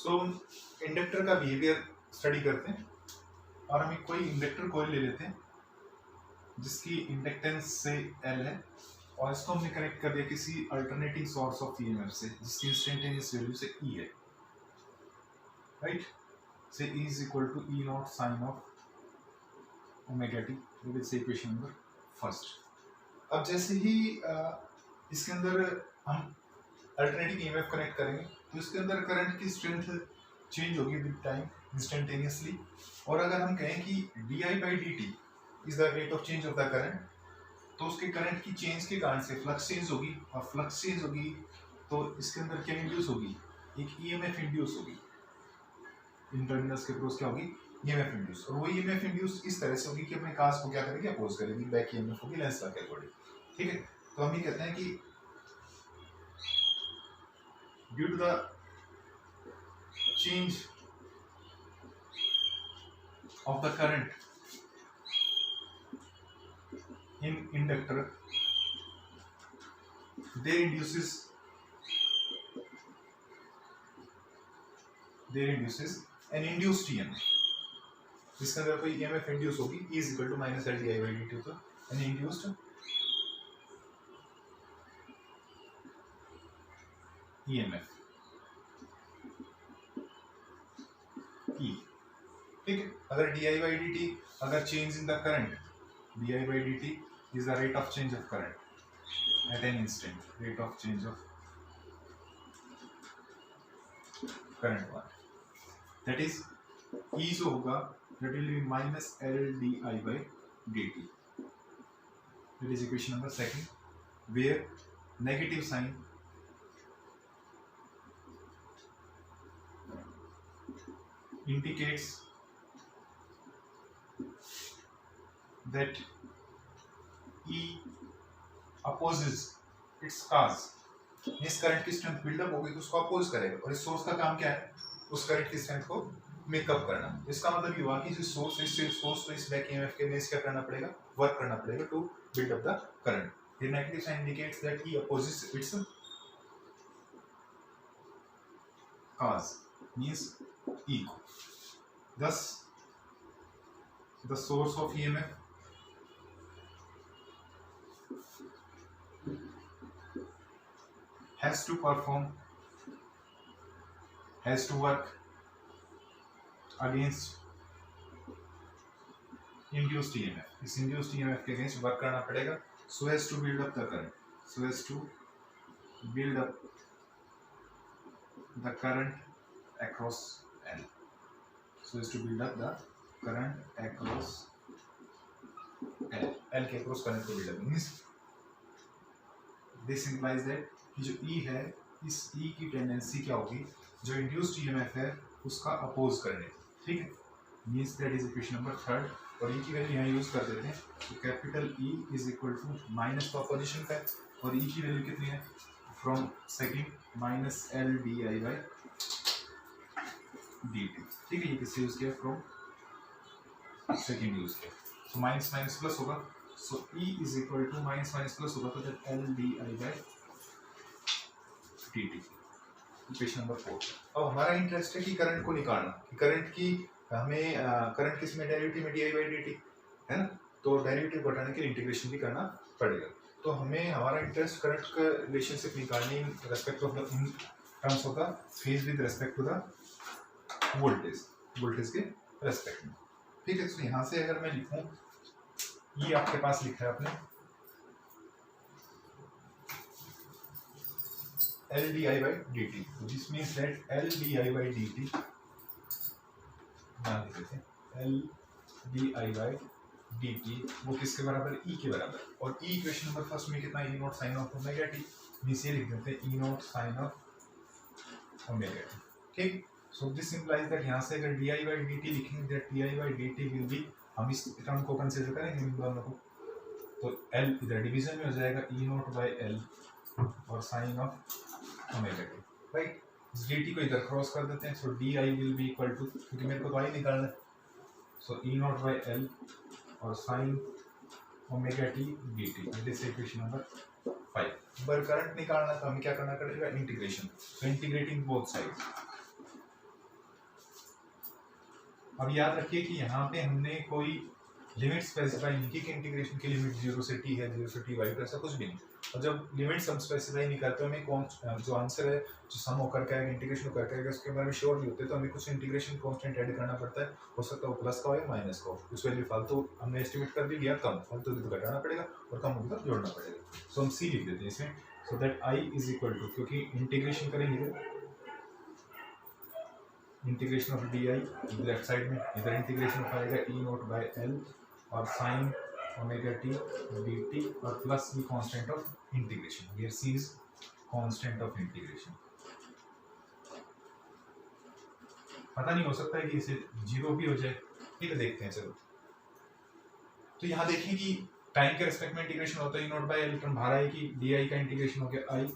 सो inductor का behaviour study करते हैं और हम एक कोई इंडक्टर कॉइल ले लेते हैं जिसकी इंडक्टेंस से एल है और इसको हमने कनेक्ट कर दिया किसी अल्टरनेटिंग सोर्स ऑफ ईएमएफ से जिसकी इंस्टेंटेनियस वैल्यू से ई है, right. Say E is equal to E not sign of omega T, that is equation number first. अब जैसे ही इसके अंदर हम अल्टरनेटिंग ईएमएफ कनेक्ट करेंगे तो इसके अंदर करंट की स्ट्रेंथ चेंज होगी विद टाइम इंस्टेंटेनियसली। और अगर हम कहें कि D I by D T is the rate of change of the current, तो उसके करंट की चेंज के कारण से फ्लक्स चेंज होगी और फ्लक्स चेंज होगी तो इसके अंदर क्या इंड्यूस होगी, एक ईएमएफ इंड्यूस होगी। इन टर्मिनल्स के क्रॉस क्या होगी, ईएमएफ इंड्यूस। और वो ईएमएफ इंड्यूस इस तरह से होगी कि अपने काज को क्या करेगी, अपोज करेगी, बैक ईएमएफ होगी लेंस लॉ के अकॉर्डिंग, ठीक है। तो हम ये कहते हैं कि due to the change of the current in inductor, there induces an induced EMF। इसके अंदर कोई EMF इंड्यूस होगी, E is equal to minus L di by dt, तो an induced EMF E, ठीक है। अगर di by dt, अगर change in the current, di by dt is the rate of change of current at an instant, rate of change of current one, that is E जो होगा that will be minus L di by dt, that is equation number second, where negative sign indicates that E opposes its cause। इस current की strength buildup होगी तो उसको oppose करेगा और इस सोर्स का काम क्या है, उस करंट की स्ट्रेंथ को मेकअप करना। इसका मतलब ये हुआ कि जो सोर्स है, इस सोर्स को इस बैक ईएमएफ के बेस क्या करना पड़ेगा, वर्क करना पड़ेगा to build up the current. The negative sign indicates that E opposes its cause, means E को। Thus, the source of EMF has to work against induced EMF। इस induced EMF के against work करना पड़ेगा so as to build up the current, so as to build up the current across L, so as to build up the current across L के across current को build up means this implies that कि जो E है, इस E की tendency क्या होगी, जो इंड्यूस्ड EMF है उसका अपोज करने, ठीक है। Means that is equation number third. और E की वैल्यू यहाँ यूज कर देते हैं तो capital E is equal to minus का पोजीशन पे और E की वैल्यू कितनी है, from second minus L di by dt, ठीक है। ये किससे यूज किया, फ्रॉम सेकंड यूज किया। सो माइनस माइनस प्लस होगा, so E is equal to minus minus plus होगा तो that L di by dt, equation number 4। अब हमारा इंटरेस्ट है कि करंट को निकालना, कि करंट की हमें करंट किस में, डेरिवेटिव में di by dt है ना, तो डेरिवेटिव घटाने के लिए इंटीग्रेशन भी करना पड़ेगा। तो हमें हमारा इंटरेस्ट करंट का रिलेशनशिप निकालने in respect of the in terms of the phase with respect to the voltage के रेस्पेक्ट में, ठीक है। तो यहाँ से अगर मैं लिखूं, ये आपके पास लिखा है आपने L di by dt, which means that L di by dt, मान लेते हैं L di by dt वो किसके बराबर, E के बराबर। और E इक्वेशन नंबर फर्स्ट में कितना, E not sign of omega T, नीचे लिख देते हैं E not sign of omega T, ठीक। सो दिस इंप्लाइज दैट यहाँ से अगर di by dt लिखेंगे that di by dt will be, हम इस टर्म को कंसीडर करेंगे इन दोनों को, तो L इधर डिवीजन में हो जाएगा E नॉट बाय L और sine of omega T, right. dt को इधर क्रॉस कर देते हैं, so di will be equal to, क्योंकि मेरे को तो i निकालना है, so E naught by L और sine omega T dt, this is equation number 5। पर करंट निकालना तो हमें क्या करना पड़ेगा, integration. So integrating both sides, अब याद रखिए कि यहाँ पे हमने कोई लिमिट स्पेसिफाई नहीं की कि इंटीग्रेशन की लिमिट 0 से t है, 0 से t y, ऐसा कुछ भी नहीं। और जब लिमिट्स हम स्पेसिफाई नहीं करते, हमें कौन जो आंसर है जो सम होकर के आएगा, इंटीग्रेशन होकर के आएगा, उसके बारे में श्योर नहीं होते, तो हमें कुछ इंटीग्रेशन कांस्टेंट ऐड करना पड़ता है। हो सकता है वो प्लस का हो या माइनस का हो, उस वैल्यू फालतू हमने एस्टिमेट कर भी लिया कम, फालतू तो घटाना पड़ेगा और कम होगी तो जोड़ना पड़ेगा। सो हम सी लिख देते हैं इसमें, so that i is equal to, क्योंकि इंटीग्रेशन करेंगे integration of D I left side में, इधर इंटीग्रेशन ऑफ आएगा ई नोट बाय एल और sine omega T D T और प्लस भी constant of integration, here C is constant of integration. पता नहीं, हो सकता है कि इसे 0 भी हो जाए, ठीक है, देखते हैं चलो। तो यहाँ देखिए कि टाइम के रिस्पेक्ट में इंटीग्रेशन होता है, E note by L term बाहर आएगी, डी आई का इंटीग्रेशन हो गया I,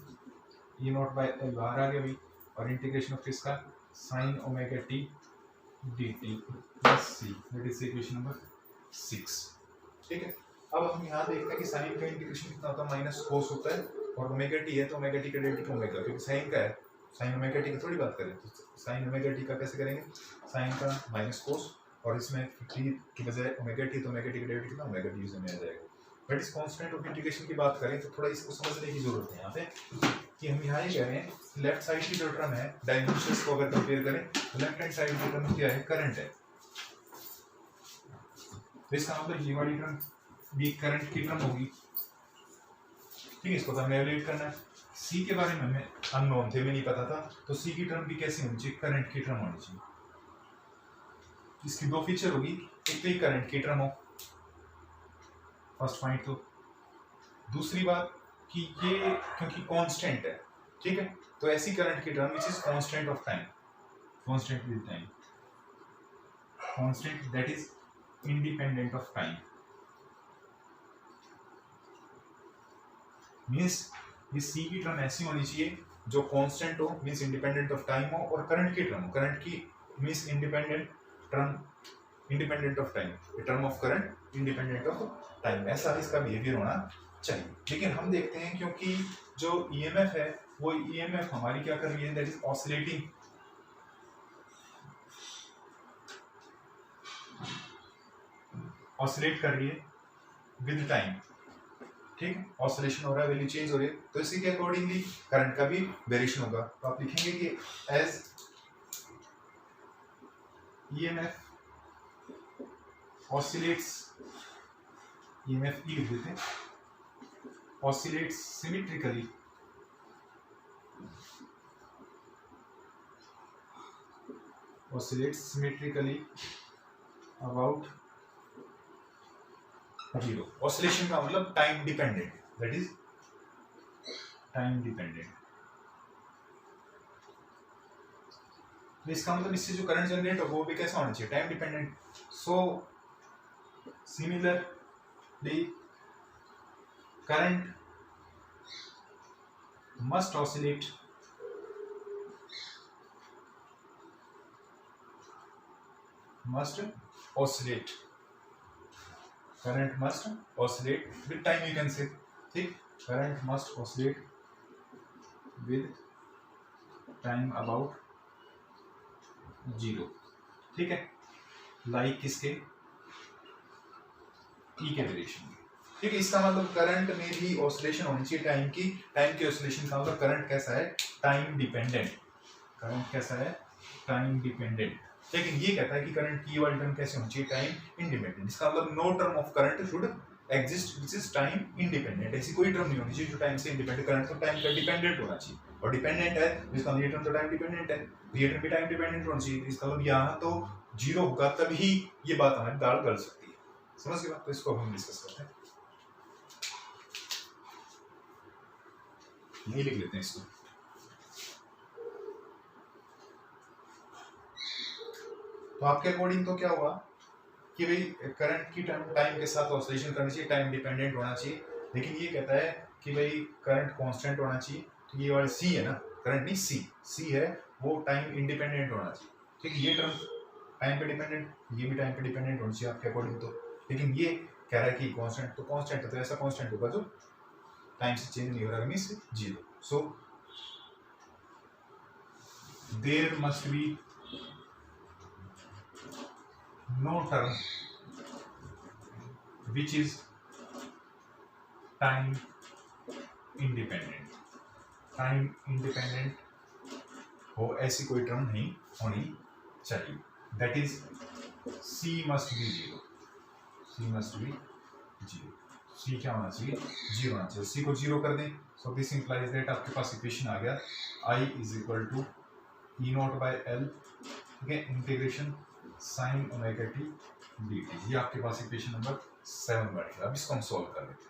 E note by L बाहर आ गया भाई, और इंटीग्रेशन ऑफ किसका, sine omega T D T plus C, that is equation number 6, ठीक है। अब हम यहाँ देखते हैं कि साइन का इंटीग्रेशन कितना होता है, माइनस कोस होता है, और ओमेगा टी है तो ओमेगा टी का डेल्टा ओमेगा, क्योंकि साइन का है, साइन ओमेगा टी की थोड़ी बात करें, तो साइन ओमेगा टी का कैसे करेंगे, साइन का माइनस कोस, और इसमें टी की बजाय ओमेगा टी, तो ओमेगा टी का डेल्टा कितना, ओमेगा टी उसमें आ जाएगा। बट इस कांस्टेंट ऑफ इंटीग्रेशन की बात करें तो थोड़ा इसको समझने की जरूरत है यहाँ पे, कि हम यहाँ ये कह रहे हैं लेफ्ट साइड की जो टर्म है डायमेंशंस को अगर कंपेयर करें तो लेफ्ट हैंड साइड की टर्म क्या है, करंट है, तो इसका मतलब ये वाली टर्म भी करंट की टर्म होगी, ठीक है। इसको तो हमें एवेल्यूएट करना है, सी के बारे में हमें अननोन थे, हमें नहीं पता था, तो सी की टर्म भी कैसी होनी चाहिए, करंट की टर्म होनी चाहिए। इसकी दो फीचर होगी, एक तो करंट की टर्म हो, फर्स्ट पॉइंट, तो दूसरी बात कि ये क्योंकि कांस्टेंट है, ठीक है, तो ऐसी करंट की term which is constant of time, constant with time, constant that is independent of time, means ये सी की टर्म ऐसी होनी चाहिए जो कांस्टेंट हो, मींस इंडिपेंडेंट ऑफ टाइम हो, और करंट की टर्म, करंट की means independent term, independent of time, term of current independent of time, ऐसा इसका बिहेवियर होना चाहिए। लेकिन हम देखते हैं क्योंकि जो ईएमएफ है वो ईएमएफ हमारी क्या कर रही है, दैट इज ऑसिलेटिंग, ऑसिलेट कर रही है विद टाइम, ठीक है, ऑसिलेशन हो रहा है, वैल्यू चेंज हो रही है, तो इसी के अकॉर्डिंगली करंट का भी वेरिएशन होगा। तो आप लिखेंगे कि as EMF oscillates, EMF E लिख देते हैं, oscillates symmetrically about 0। ऑसिलेशन का मतलब time dependent, that is time dependent, तो इसका मतलब इससे जो करंट जनरेट होगा वो भी कैसा होना चाहिए, time dependent. So similarly current must oscillate current must oscillate with time, you can say, ठीक, current must oscillate with time about 0, ठीक है, लाइक किसके, ई के वेरिएशन में, ठीक है। इसका मतलब करंट में भी ऑसिलेशन होनी चाहिए टाइम की, टाइम की ऑसिलेशन का मतलब करंट कैसा है, टाइम डिपेंडेंट, करंट कैसा है, टाइम डिपेंडेंट, लेकिन ये कहता है कि करंट की वाली टर्म कैसे होनी चाहिए, टाइम इंडिपेंडेंट। इसका मतलब no term of current should exist which is time independent, ऐसी कोई टर्म नहीं होनी चाहिए जो टाइम से इंडिपेंडेंट, करंट तो टाइम का डिपेंडेंट होना चाहिए, और डिपेंडेंट है इसका मतलब ये टर्म तो टाइम डिपेंडेंट है, ये टर्म भी टाइम डिपेंडेंट होना चाहिए, इसका मतलब यहाँ तो 0 होगा तभी ये बात हमारी दाल गल सकती है, समझ गए बात। तो इसको हम डिस्कस करते हैं, नहीं लिख लेते हैं इसको, तो आपके अकॉर्डिंग तो क्या हुआ कि भाई करंट की टाइम के साथ ऑसिलेशन करनी चाहिए, टाइम डिपेंडेंट होना चाहिए, लेकिन ये कहता है कि भाई करंट कांस्टेंट होना चाहिए, तो ये वाली सी है ना, करंट नहीं सी है, वो टाइम इंडिपेंडेंट होना चाहिए, ठीक है, ये टर्म टाइम पे डिपेंडेंट, ये भी टाइम पे डिपेंडेंट होना चाहिए आपके अकॉर्डिंग तो, लेकिन ये कह रहा है कि कांस्टेंट, तो कांस्टेंट है तो ऐसा कांस्टेंट होगा जो टाइम से चेंज नहीं हो रहा, means 0। So there must be no term which is time independent, time independent हो ऐसी कोई टर्म नहीं होनी चाहिए। That is C must be zero, C must be zero, C क्या होना चाहिए, जीरो होना चाहिए। सी को जीरो कर दें, सो दिस इंप्लाइज दैट आपके पास इक्वेशन आ गया I is equal to E not by L, ठीक है, integration sine omega T D T. ये आपके पास इक्वेशन नंबर 7 बनेगा। अब इसको हम सॉल्व कर लेते हैं।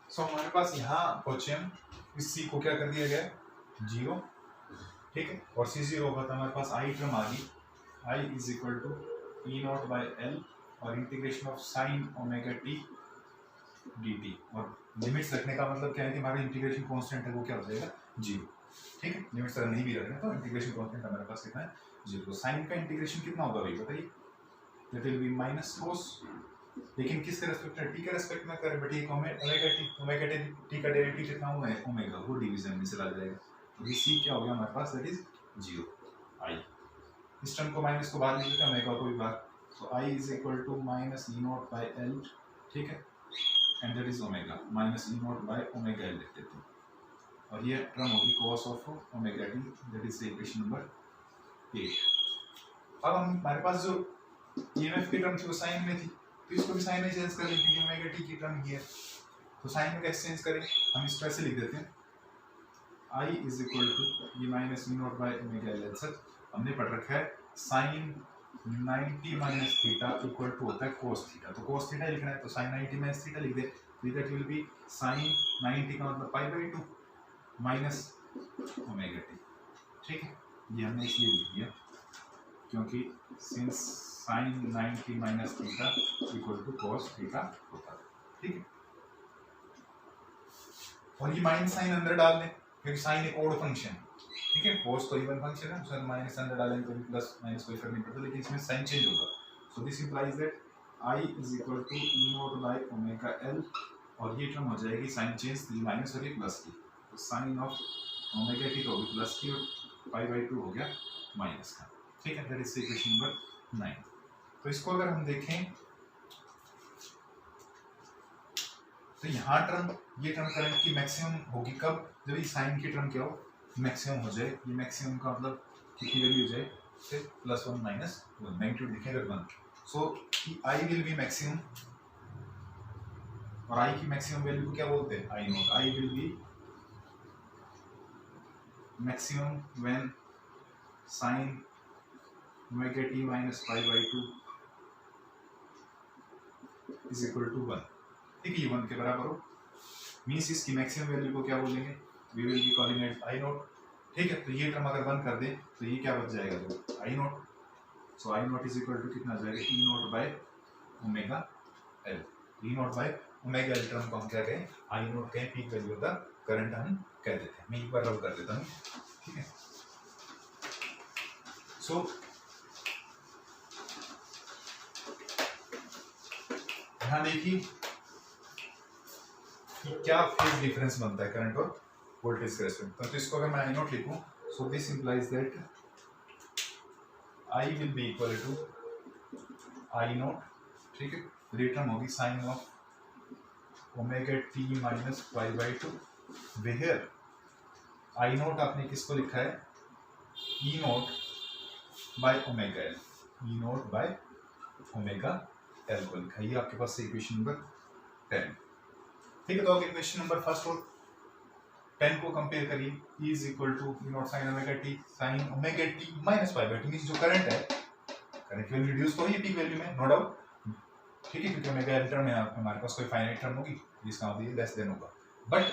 सो हमारे पास यहाँ पहुंचे हम, इस सी को क्या कर दिया गया जीरो, ठीक है, और सी जीरो होगा तो हमारे पास आई टर्म आ गई, I is equal to E not by L और integration of sine omega T D T. और लिमिट्स रखने का मतलब क्या है कि हमारा इंटीग्रेशन कांस्टेंट है वो क्या हो जाएगा जीरो, ठीक है। लिमिट्स अगर नहीं भी रखना तो इंटीग्रेशन कांस्टेंट हमारे पास कितना है जीरो। साइन का इंटीग्रेशन कितना होगा भाई बताइए, that will be minus cos, लेकिन किसके रेस्पेक्ट में, टी के रेस्पेक्ट में करें, बट ये ओमेगा टी का डेरिवेटिव कितना हुआ है ओमेगा, वो डिवीजन में चला जाएगा। तो ये सी क्या हो गया हमारे पास, दैट इज जीरो। आई इस टर्म को माइनस को बाहर ले लेते हैं, ओमेगा को भी बाहर, so I is equal to minus E not by L, ठीक है, and that is omega, minus E not by omega L लिख देते हैं, और ये टर्म होगी cos of omega T, that is equation number 8। अब हमारे पास जो ईएमएफ की टर्म थी वो साइन में थी, तो इसको भी साइन में चेंज कर लें क्योंकि ओमेगा टी की टर्म ही है, तो साइन में कैसे चेंज करें, हम इसको ऐसे लिख देते हैं आई इज इक्वल टू ये minus E not by omega L. सच हमने पढ़ रखा है sine 90 minus theta equal to होता है कोस थीटा, तो कोस थीटा लिखना है तो साइन 90 माइनस थीटा लिख दे, तो दैट विल बी साइन 90 का मतलब pi by 2 minus omega T, ठीक है। ये हमने इसलिए लिख दिया क्योंकि since sine 90 minus theta equal to cos theta होता है, ठीक है। और ये माइनस साइन अंदर डाल दें क्योंकि साइन एक ओड फंक्शन, ठीक है, कॉस तो इवन फंक्शन है, उसमें माइनस अंदर डालें तो प्लस माइनस कोई फर्क नहीं पड़ता, लेकिन इसमें साइन चेंज होगा। So this implies that I is equal to E not by omega L, और ये टर्म हो जाएगी साइन चेंज थी माइनस और प्लस की, तो साइन ऑफ ओमेगा टी तो होगी प्लस की और पाई बाई 2 हो गया माइनस का, ठीक है, दैट इज इक्वेशन नंबर 9। तो इसको अगर हम देखें तो यहाँ टर्म, ये टर्म करंट की मैक्सिमम होगी कब, जब ये साइन की टर्म क्या हो मैक्सिमम हो जाए। ये मैक्सिमम का मतलब कितनी वैल्यू हो जाए, फिर +1 माइनस 1 मैग्नीट्यूड लिखेंगे 1, so I will be maximum, और आई की मैक्सिमम वैल्यू को क्या बोलते हैं I not, I will be maximum when sine omega T minus pi by 2 is equal to 1, ठीक है, ये 1 के बराबर हो, मीन्स इसकी मैक्सिमम वैल्यू को क्या बोलेंगे, we will be calling it I not, ठीक है। तो ये टर्म अगर 1 कर दे तो ये क्या बच जाएगा जो I not, so I not is equal to कितना आ जाएगा E not by omega L, E not by omega L term को हम क्या कहें आई नॉट कहें, peak value of the current हम कह देते हैं। मैं एक बार रब कर देता हूँ, ठीक है। सो यहाँ देखिए कि क्या फेज डिफरेंस बनता है करंट और वोल्टेज के रेस्पेक्ट में। तो इसको अगर मैं आई नॉट लिखूं, so this implies that I will be equal to I not, ठीक है, रिटर्न होगी sine of omega T minus pi by 2, where I not आपने किसको लिखा है E not by omega L, E not by omega L को लिखा है। ये आपके पास इक्वेशन नंबर 10, ठीक है। तो अब इक्वेशन नंबर फर्स्ट और 10 को कंपेयर करिए, E is equal to E not sine omega T minus pi by 2, means जो करंट है, करंट वैल्यू रिड्यूस तो होगी पीक वैल्यू में, नो डाउट, ठीक है, क्योंकि ओमेगा एल टर्म में हमारे पास कोई फाइनाइट टर्म होगी जिसका मतलब लेस देन होगा, बट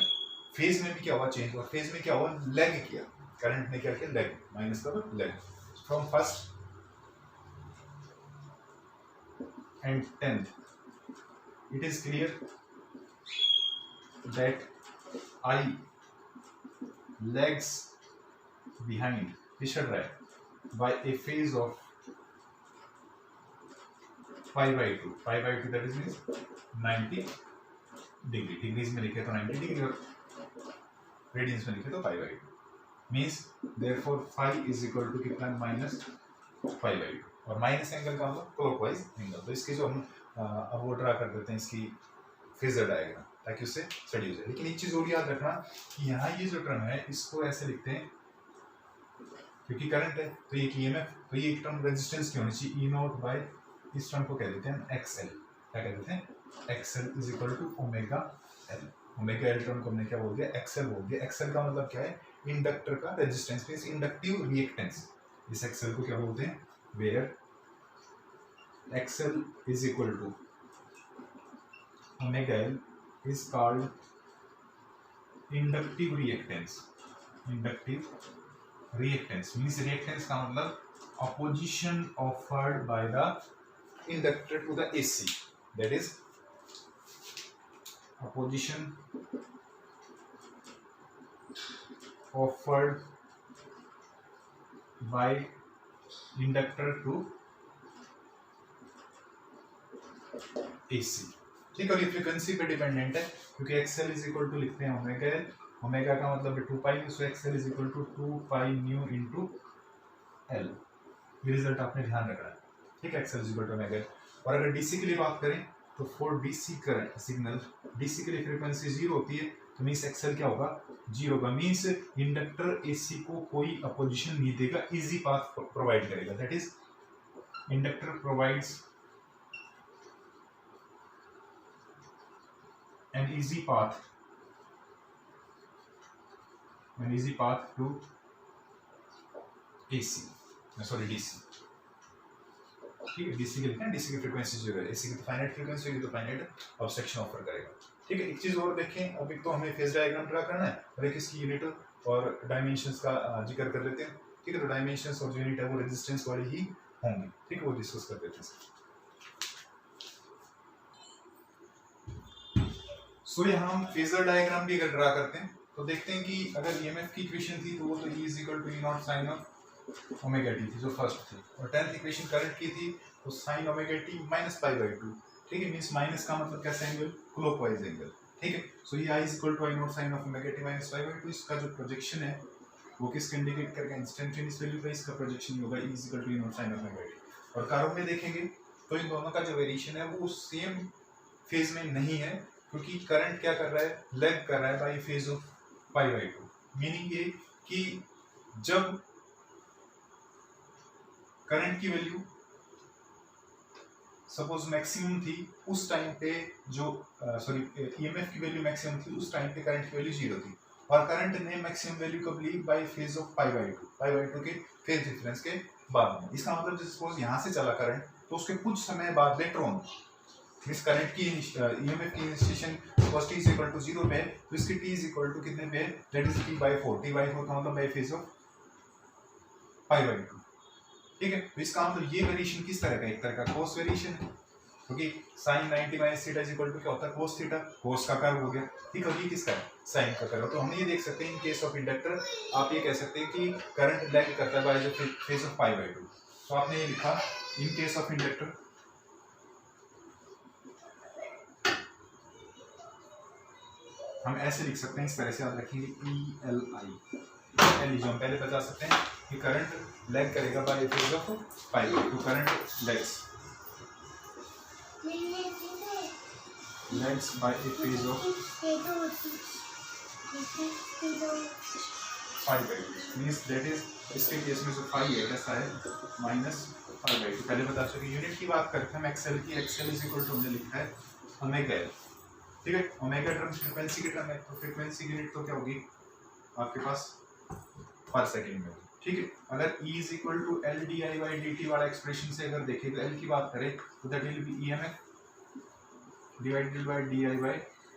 फेज में भी क्या हुआ चेंज हुआ, फेज में क्या हुआ लैग किया, करंट ने क्या किया लैग, माइनस का lag from first and 10th, it is clear that I lags behind Fisher Rye by a phase of pi by 2, that is means 90 degree, degrees में लिखे तो 90 डिग्री और रेडियंस में लिखे तो pi by 2, means therefore phi is equal to कितना minus phi by two और minus angle का मतलब क्लॉकवाइज एंगल। तो इसकी जो हम अब वो ड्रा कर देते हैं इसकी फेजर डायग्राम ताकि उससे स्टडी हो जाए। लेकिन एक चीज और याद रखना कि यहाँ ये जो टर्म है इसको ऐसे लिखते हैं क्योंकि करंट है तो ये ईएमएफ, तो ये एक टर्म रेजिस्टेंस की होनी चाहिए ई नॉट बाय, इस टर्म को कह देते हैं एक्सएल। क्या कह देते हैं? X L is equal to omega L. Omega L term को हमने क्या बोल दिया? एक्सएल बोल दिया। एक्सएल का मतलब क्या है? इंडक्टर का रेजिस्टेंस मींस इंडक्टिव रिएक्टेंस। इस एक्सएल को क्या बोलते हैं? Where X L is equal to omega L is called inductive reactance. Inductive reactance means reactance का मतलब opposition offered by the inductor to the AC, that is opposition offered by inductor to AC। ठीक है, ये frequency पे dependent है क्योंकि XL is equal to लिखते हैं ओमेगा एल, ओमेगा का मतलब है 2 pi, so XL is equal to 2 pi nu into L. ये रिजल्ट आपने ध्यान रखना है। ठीक है, XL is equal to omega. और अगर डीसी के लिए बात करें तो for DC current signal DC के लिए फ्रीक्वेंसी 0 होती है तो मींस एक्सएल क्या होगा? 0 होगा। मींस इंडक्टर एसी को कोई अपोजिशन नहीं देगा, इजी पाथ प्रोवाइड करेगा। That is inductor provides an easy path to AC, sorry DC। ठीक है, DC के लिखना है, DC की फ्रीक्वेंसी 0 है, AC की तो फाइनाइट फ्रीक्वेंसी होगी तो फाइनाइट ऑब्स्ट्रक्शन ऑफर करेगा। ठीक है, एक चीज और देखें, अब एक तो हमें फेज डायग्राम ड्रा करना है और एक इसकी यूनिट और डायमेंशंस का जिक्र कर लेते हैं। ठीक है, तो डायमेंशंस और जो यूनिट है वो रेजिस्टेंस वाली ही होंगी। ठीक है, वो डिस्कस कर देते हैं। सो यहाँ हम फेजर डायग्राम भी अगर ड्रा करते हैं तो देखते हैं कि अगर ईएमएफ की इक्वेशन थी तो वो तो E is equal to E not sign of omega T थी जो फर्स्ट थी, और 10th इक्वेशन करंट की थी तो sign omega T minus pi by 2। ठीक है, मींस माइनस का मतलब कैसा एंगल? Clockwise angle. ठीक है, सो ये I is equal to I not sign of omega T minus pi by 2। इसका जो प्रोजेक्शन है वो किसको इंडिकेट करेगा? इंस्टेंटेनियस वैल्यू का इसका प्रोजेक्शन होगा E is equal to E not sign of omega T. और कारों में देखेंगे तो इन दोनों का जो वेरिएशन है वो सेम फेज में नहीं है क्योंकि करंट क्या कर रहा है? लैग कर रहा है by phase of pi by 2। Meaning ये कि जब करंट की वैल्यू सपोज मैक्सिमम थी उस टाइम पे जो ईएमएफ की वैल्यू मैक्सिमम थी उस टाइम पे करंट की वैल्यू 0 थी, और करंट ने मैक्सिमम वैल्यू कब ली? By phase of pi by 2 के फेज डिफरेंस के बाद में। इसका मतलब सपोज यहाँ से चला करंट तो उसके कुछ समय बाद लेटर ऑन इस करंट की ईएमएफ की initiation cos t is equal to 0 पे है तो इसकी t इज इक्वल टू कितने पे? That is t by 4। t by 4 का मतलब by phase of pi by 2। ठीक है, तो इसका मतलब ये वेरिएशन किस तरह का? एक तरह का cos वेरिएशन है क्योंकि sin 90 minus theta is equal to क्या होता है? cos theta. cos का कर्व हो गया। ठीक है, ये किसका है? sin का कर्व। तो हम ये देख सकते हैं इन केस ऑफ इंडक्टर आप ये कह सकते हैं कि करंट लैग करता है by the phase of pi by 2। तो आपने ये लिखा इन केस ऑफ इंडक्टर हम ऐसे लिख सकते हैं, इस तरह से याद रखेंगे ELI एल जो हम पहले बता सकते हैं कि करंट लैग करेगा by phase of pi by 2। Current lags by a phase of pi by 2 means that is इसके केस में जो पाई है कैसा है? Minus pi by 2। पहले बता चुके। यूनिट की बात करते हैं हम एक्सएल की। एक्सएल इज इक्वल टू हमने लिखा है ओमेगा एल। ठीक है, ओमेगा टर्म फ्रीक्वेंसी की टर्म है तो फ्रीक्वेंसी यूनिट तो क्या होगी आपके पास? पर सेकंड में। ठीक है, अगर E is equal to L D I by D T वाला एक्सप्रेशन से अगर देखें तो L की बात करें तो that will be EMF divided by D I by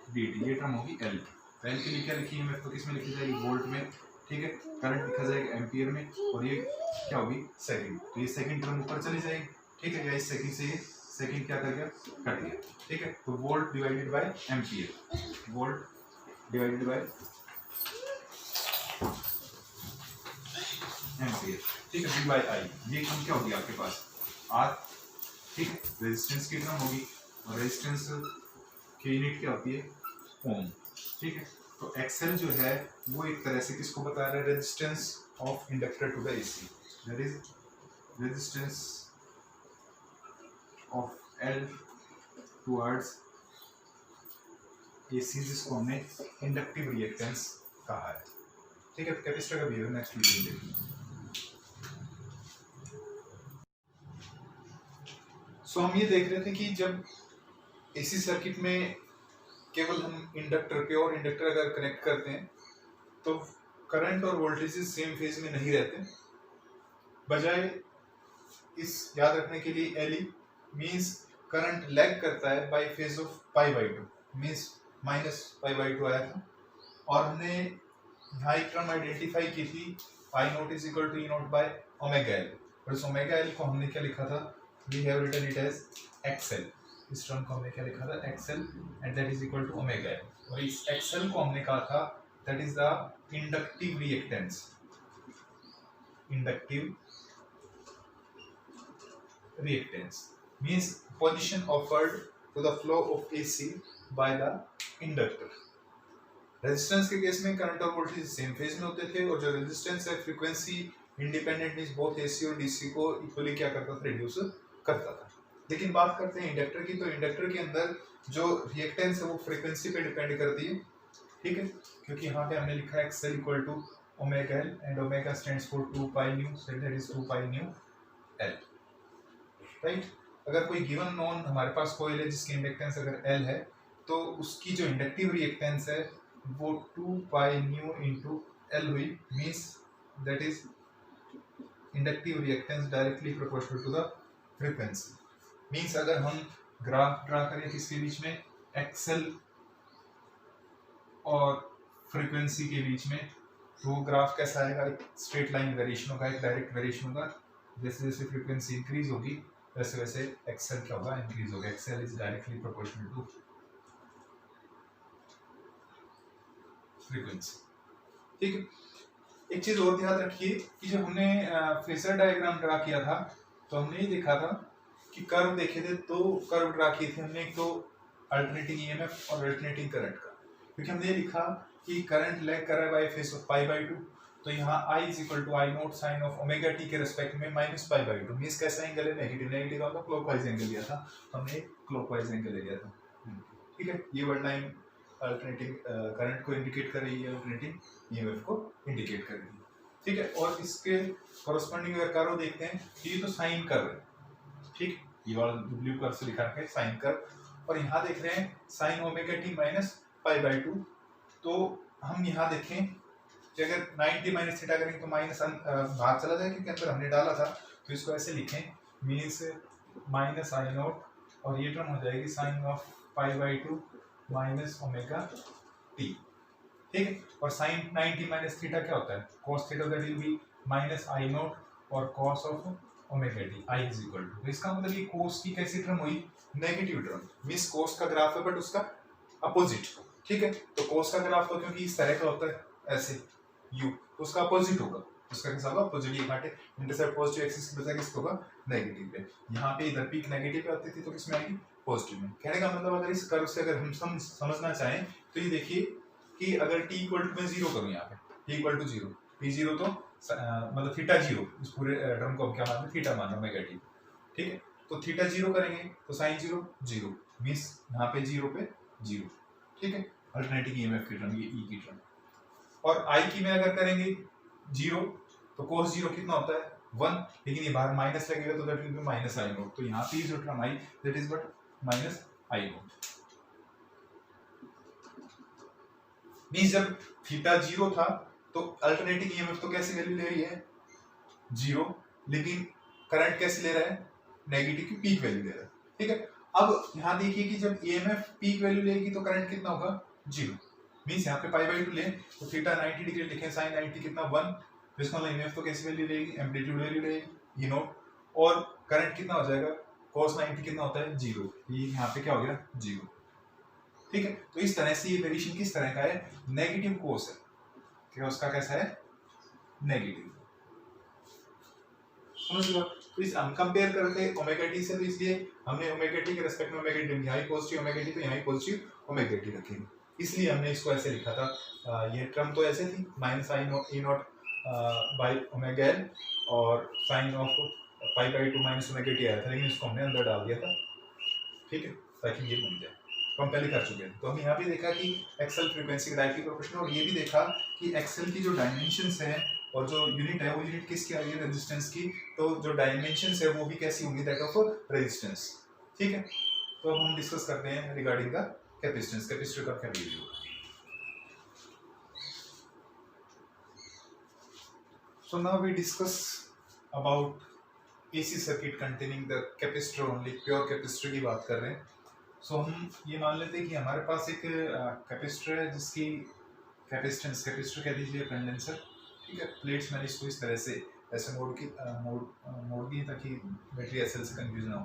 D T. ये टर्म होगी L। तो L की क्या लिखी EMF तो किसमें लिखी जाएगी? वोल्ट में। ठीक है, करंट लिखा जाएगा एम्पियर में, और ये क्या होगी? सेकंड। तो ये सेकंड टर्म ऊपर चली जाएगी। ठीक है, इस सेकंड से ये सेकंड क्या कर गया? कट गया। ठीक है, तो volt divided by ampere. Volt divided by ampere. ठीक है, V बाय I। ये टर्म क्या होगी आपके पास? R। ठीक है, रेजिस्टेंस की टर्म होगी और रेजिस्टेंस की यूनिट क्या होती है? ओम। ठीक है, तो एक्सएल जो है वो एक तरह से किसको बता रहा है, resistance of inductor to the AC, that is resistance of L towards AC, जिसको हमने इंडक्टिव रिएक्टेंस कहा है। ठीक है, कैपेसिटर का बिहेवियर नेक्स्ट वीडियो में देखेंगे। सो हम ये देख रहे थे कि जब एसी सर्किट में केवल हम इंडक्टर, प्योर इंडक्टर अगर कनेक्ट करते हैं तो करंट और वोल्टेजेस सेम फेज में नहीं रहते, बजाय इस याद रखने के लिए एल मीन्स करंट लैग करता है by phase of pi by two, means minus pi by to आया था। और हमने यहाँ एक टर्म आइडेंटिफाई की थी I not is equal to E note by omega L, और इस ओमेगा एल को हमने क्या लिखा था, we have written it as XL. इस टर्म को हमने क्या लिखा था, XL, and that is equal to omega L. और इस एक्सएल को हमने कहा था that is the inductive reactance, inductive reactance means position offered to the flow of AC by the inductor। Resistance के केस में करंट और वोल्टेज सेम फेज में होते थे, और जो रेजिस्टेंस है frequency independent means both AC और डीसी को इक्वली क्या करता था, रिड्यूस करता था। लेकिन बात करते हैं इंडक्टर की, तो इंडक्टर के अंदर जो रिएक्टेंस है वो फ्रीक्वेंसी पे डिपेंड करती है। ठीक है, क्योंकि यहाँ पे हमने लिखा है X L equal to omega L, and omega stands for 2 pi nu, so that is 2 pi nu L, right. अगर कोई गिवन नोन हमारे पास कोयल है जिसकी इंडक्टेंस अगर एल है, तो उसकी जो इंडक्टिव रिएक्टेंस है वो 2 पाई न्यू इंटू एल हुई, means that is inductive reactance directly proportional to the frequency. Means अगर हम ग्राफ ड्रा करें किसके बीच में, एक्सएल और फ्रीक्वेंसी के बीच में, तो ग्राफ कैसा आएगा, एक स्ट्रेट लाइन वेरिएशन होगा, एक डायरेक्ट वेरिएशन होगा। जैसे जैसे फ्रीक्वेंसी इंक्रीज होगी वैसे वैसे एक्सएल क्या होगा, इंक्रीज होगा। X L is directly proportional to frequency. ठीक है, एक चीज और ध्यान रखिए कि जब हमने फेजर डायग्राम ड्रा किया था तो हमने ये देखा था कि कर्व देखे थे, तो कर्व ड्रा किए थे हमने, एक तो अल्टरनेटिंग ईएमएफ और अल्टरनेटिंग करंट का, क्योंकि हमने लिखा कि करंट लैग कर रहा है by phase of pi by two, तो यहाँ I is equal to I naught sine of omega T के रिस्पेक्ट में minus pi by two, means कैसा एंगल है, नेगेटिव। नेगेटिव का क्लॉकवाइज एंगल लिया था, तो हमने क्लॉकवाइज एंगल ले लिया था। ठीक है, ये वर्ड लाइन अल्टरनेटिंग करंट को इंडिकेट कर रही है, अल्टरनेटिंग ईएमएफ को इंडिकेट कर रही है। ठीक है, और इसके कॉरस्पॉन्डिंग अगर कर्व देखते हैं तो ये तो साइन कर्व है, ठीक, ये वाला ब्लू कर्व से लिखा है साइन कर्व, और यहाँ देख रहे हैं sign omega T minus pi by two. तो हम यहाँ देखें कि अगर 90 माइनस थीटा करेंगे तो माइनस बाहर चला जाए, क्योंकि अंदर हमने डाला था, तो इसको ऐसे लिखें, मीन्स माइनस आई नोट, और ये टर्म हो जाएगी sine of pi by two minus omega T. ठीक है, और साइन 90 माइनस थीटा क्या होता है, cos theta, that will be minus I naught और cos of omega T, I is equal to. तो इसका मतलब ये cos की कैसी टर्म हुई, नेगेटिव टर्म, मींस cos का ग्राफ है बट उसका अपोजिट। ठीक है, तो cos का ग्राफ तो क्योंकि इस तरह का होता है ऐसे u, तो उसका अपोजिट होगा, उसका कैसा होगा, अपोजिट। ये काटे इंटरसेप्ट पॉजिटिव एक्सिस की बजाय किस होगा, नेगेटिव पे। यहाँ पे इधर पीक नेगेटिव पे आती थी तो किसमें आएगी, पॉजिटिव में। कहने का मतलब अगर इस कर्व से अगर हम समझना चाहें तो ये देखिए कि अगर t इक्वल टू, मैं जीरो करूँ यहाँ पे, t equal to zero, t zero तो मतलब थीटा जीरो, इस पूरे टर्म को हम क्या मान रहे, थीटा मान रहे ओमेगा टी। ठीक है, तो थीटा जीरो करेंगे तो साइन जीरो जीरो, मींस यहाँ पे जीरो पे जीरो। ठीक है, अल्टरनेटिंग ईएमएफ की टर्म, ये ई की टर्म। और आई की में अगर करेंगे जीरो तो कोस जीरो कितना होता है, 1, लेकिन ये बाहर माइनस लगेगा तो that will be minus I note, तो यहाँ पे जो term I that is but minus I note. Means जब थीटा जीरो था तो अल्टरनेटिंग ईएमएफ तो कैसी वैल्यू ले रही है, जीरो, लेकिन करंट कैसे ले रहा है, नेगेटिव की पीक वैल्यू ले रहा है। ठीक है, अब यहाँ देखिए कि जब ईएमएफ पीक वैल्यू लेगी तो करंट कितना होगा, जीरो, मींस यहाँ पे पाई बाई टू लें तो थीटा 90 डिग्री लिखें, साइन 90 कितना 1, तो इसका मतलब ईएमएफ तो कैसी वैल्यू लेगी, एम्पलीट्यूड वैल्यू लेगी, ई नोट, और करंट कितना हो जाएगा, cos 90 कितना होता है, जीरो, ये यहाँ पे क्या हो गया, जीरो। ठीक है, तो इस तरह से ये वेरिएशन किस तरह का है, नेगेटिव कोस है, क्या उसका कैसा है, नेगेटिव। समझ लो, तो इस हम कंपेयर करते ओमेगा टी से, तो इसलिए हमने ओमेगा टी के रिस्पेक्ट में ओमेगा टी यहाँ ही पॉजिटिव ओमेगा टी, तो यहाँ ही पॉजिटिव ओमेगा टी रखेंगे। इसलिए हमने इसको ऐसे लिखा था। ये टर्म तो ऐसे थी minus sine of E not by omega L और sine of pi by 2 minus omega T आया था, लेकिन इसको हमने अंदर डाल दिया था, ठीक है, ताकि ये बन जाए। तो हम पहले कर चुके हैं। तो हम यहाँ भी देखा कि एक्सेल फ्रीक्वेंसी डायरेक्टली प्रोपोर्शनल, और ये भी देखा कि एक्सेल की जो डायमेंशंस हैं और जो यूनिट है वो यूनिट किसकी आ रही है, रेजिस्टेंस की। तो जो डायमेंशंस है वो भी कैसी होंगी, दैट ऑफ रेजिस्टेंस, ठीक है। तो अब हम डिस्कस करते हैं रिगार्डिंग द कैपेसिटेंस, कैपेसिटर का क्या वैल्यू होगा। So now we discuss about AC circuit containing the capacitor only, pure capacitor की बात कर रहे हैं। So हम ये मान लेते हैं कि हमारे पास एक कैपेसिटर है जिसकी कैपेसिटेंस, कैपेसिटर कह दीजिए कंडेंसर, ठीक है। प्लेट्स मैंने इसको इस तरह से ऐसे मोड़ दी ताकि बैटरी एसएल से कंफ्यूज ना हो,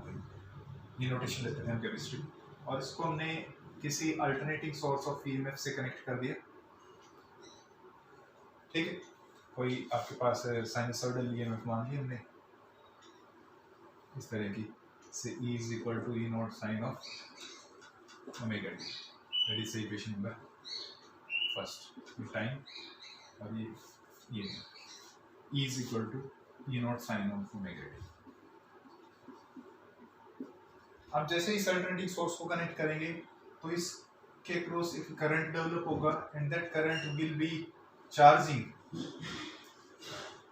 ये नोटेशन लेते हैं हम कैपेसिटर, और इसको हमने किसी अल्टरनेटिंग सोर्स ऑफ ईएमएफ से कनेक्ट कर दिया, ठीक है। कोई आपके पास साइनसॉइडल ईएमएफ मान ली हमने इस तरह की, से E is equal to E naught sin of omega t, that is equation number first time, और ये E is equal to E naught sin of omega t। अब जैसे इस अल्टरनेटिव सोर्स को कनेक्ट करेंगे तो इसके क्रॉस एक करंट डेवलप होगा, and that current will be charging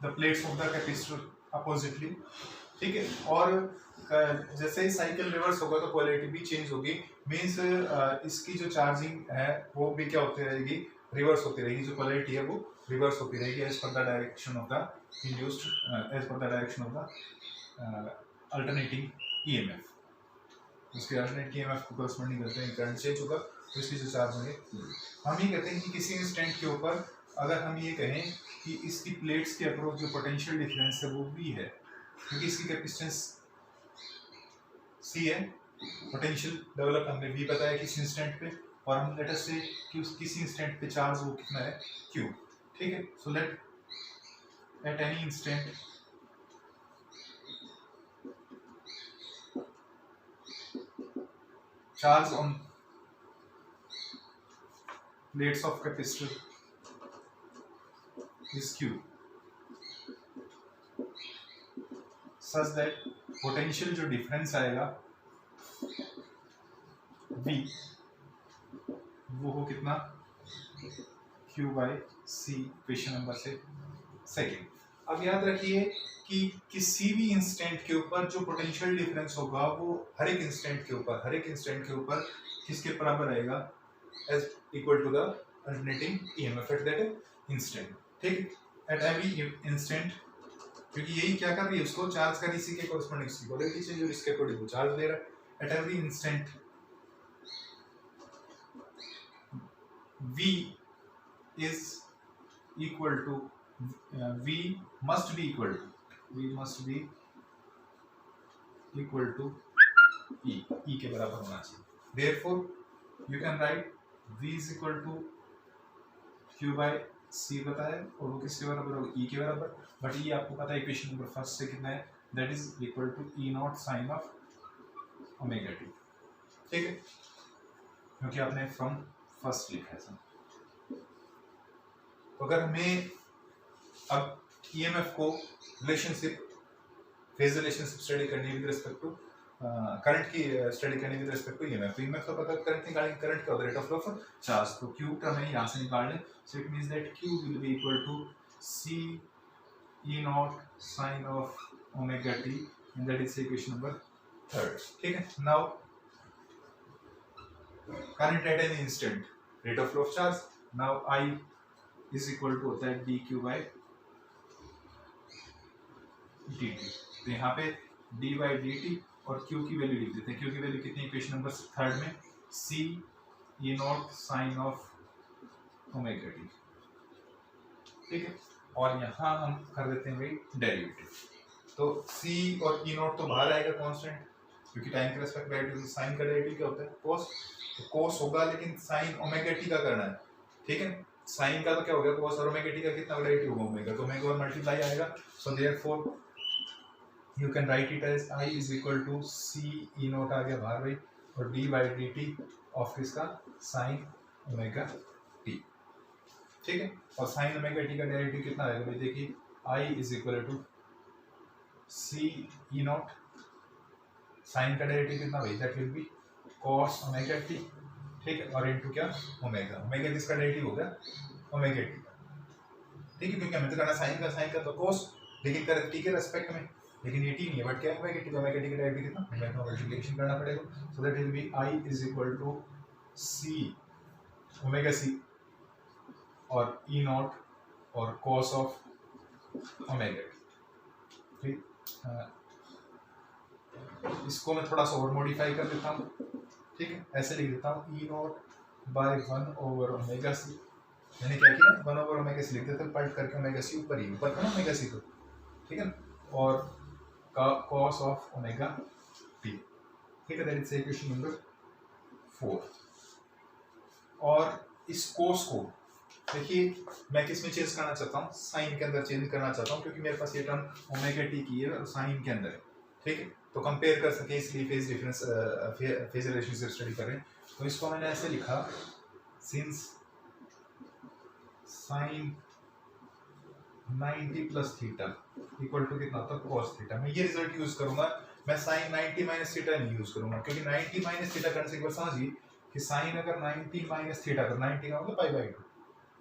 the plates of the capacitor oppositely, ठीक है। और जैसे ही साइकिल रिवर्स होगा तो पोलैरिटी भी चेंज होगी, मींस इसकी जो चार्जिंग है वो भी क्या होती रहेगी, रिवर्स होती रहेगी, जो पोलैरिटी है वो रिवर्स होती रहेगी as per the direction of the induced, as per the direction of the alternating EMF. उसके अल्टरनेट ईएमएफ को करस्पॉन्डिंग करते हैं करंट चेंज होगा तो इसकी जो चार्ज होंगे। हम ये कहते हैं कि किसी इंस्टेंट के ऊपर अगर हम ये कहें कि इसकी प्लेट्स के अक्रॉस जो पोटेंशियल डिफरेंस है वो भी है, क्योंकि इसकी कैपेसिटेंस सी है, पोटेंशियल डेवलप हमने भी बताया किसी इंस्टेंट पे, और हम लेट अस से कि उस किसी इंस्टेंट पे चार्ज वो कितना है, क्यू, ठीक है। So let at any instant charge on plates of capacitor is Q such that potential जो difference आएगा V वो हो कितना, Q by C, question number से सेकेंड। अब याद रखिए कि किसी भी इंस्टेंट के ऊपर जो पोटेंशियल डिफरेंस होगा वो हर एक इंस्टेंट के ऊपर किसके बराबर आएगा, as equal to the alternating EMF at that instant, ठीक। एट एवरी इंस्टेंट, क्योंकि यही क्या कर रही है, उसको चार्ज कर इसी के कॉरेस्पॉन्डिंग इसकी पोलैरिटी चेंज और इसके अकॉर्डिंग वो चार्ज दे रहा है। Eight every instant V is equal to V must be equal to E के बराबर होना चाहिए। Therefore you can write V is equal to Q by C बताया, और वो किसके बराबर होगा, E के बराबर, बट ये आपको पता है इक्वेशन नंबर फर्स्ट से कितना है, that is equal to E naught sin of omega t, ठीक है, क्योंकि आपने फ्रॉम फर्स्ट लिखा है सब। तो अगर हमें अब ईएमएफ को रिलेशनशिप, फेज रिलेशनशिप स्टडी करनी विद रिस्पेक्ट टू करंट की स्टडी करनी विद रिस्पेक्ट टू ईएमएफ, तो ईएमएफ का पता करंट निकालेंगे, करंट का rate of flow of charge, तो क्यू टर्म है यहाँ से निकाल लें, so it means that Q will be equal to C E not sign of omega T, and that is equation number third, ठीक है। Now current at an instant, rate of flow of charge, now I is equal to होता है dq by dt, तो यहाँ पे d by dt और q की value लिख देते हैं, q की वैल्यू कितनी, इक्वेशन नंबर थर्ड में c e not sign of ओमेगा t, ठीक है। और यहाँ हम कर देते हैं भाई डेरिवेटिव, तो c और e नॉट तो बाहर आएगा कांस्टेंट, क्योंकि टाइम के रेस्पेक्ट डेरिवेटिव, साइन का डेरिवेटिव क्या होता है, cos, तो cos होगा, लेकिन sin ओमेगा t का करना है, ठीक है। sin का तो क्या हो गया, cos और ओमेगा t का कितना डेरिवेटिव होगा, ओमेगा, तो ओमेगा और मल्टीप्लाई आएगा, so therefore you can write it as I is equal to c e not आ गया बाहर भाई, और d by dt ऑफ इसका sin ओमेगा टी, ठीक है। और साइन ओमेगा टी का डेरिवेटिव कितना आएगा भाई, देखिए I is equal to C E not, sine का डेरिवेटिव कितना भाई, that will be cos omega T, ठीक है, और इनटू क्या, ओमेगा, ओमेगा किसका डेरिवेटिव होगा, ओमेगा टी का, ठीक है, क्योंकि हमें तो करना साइन का तो कॉस, लेकिन कर टी के रेस्पेक्ट में, लेकिन ये टी नहीं है बट क्या है ओमेगा टी, तो ओमेगा टी का डेरिवेटिव कितना, हमें तो मल्टीप्लिकेशन करना पड़ेगा, so that will be I is equal to C omega C और ई नॉट और कॉस ऑफ ओमेगा, ठीक। इसको मैं थोड़ा सा और मॉडिफाई कर देता हूँ, ठीक है, ऐसे लिख देता हूँ E not by 1 over omega C, मैंने क्या किया 1 ओवर ओमेगा सी लिख देते, पलट करके ओमेगा सी ऊपर ही ऊपर था ना ओमेगा सी, तो ठीक है, और कॉस ऑफ ओमेगा टी, ठीक है, दैट इज इक्वेशन नंबर 4। और इस कोस को देखिए मैं किस में चेंज करना चाहता हूँ, साइन के अंदर चेंज करना चाहता हूँ, क्योंकि मेरे पास ये टर्म ओमेगा टी की है और साइन के अंदर है, ठीक है, तो कंपेयर कर सके इसलिए phase difference phase relationship study कर रहे हैं। तो इसको मैंने ऐसे लिखा, since sine 90 plus theta equal to कितना होता है कॉस थीटा, मैं ये रिजल्ट यूज करूंगा, मैं साइन 90 माइनस थीटा नहीं यूज करूंगा, क्योंकि 90 माइनस थीटा करने से एक बार समझिए कि साइन अगर 90 माइनस थीटा कर, 90 का मतलब पाई बाई 2,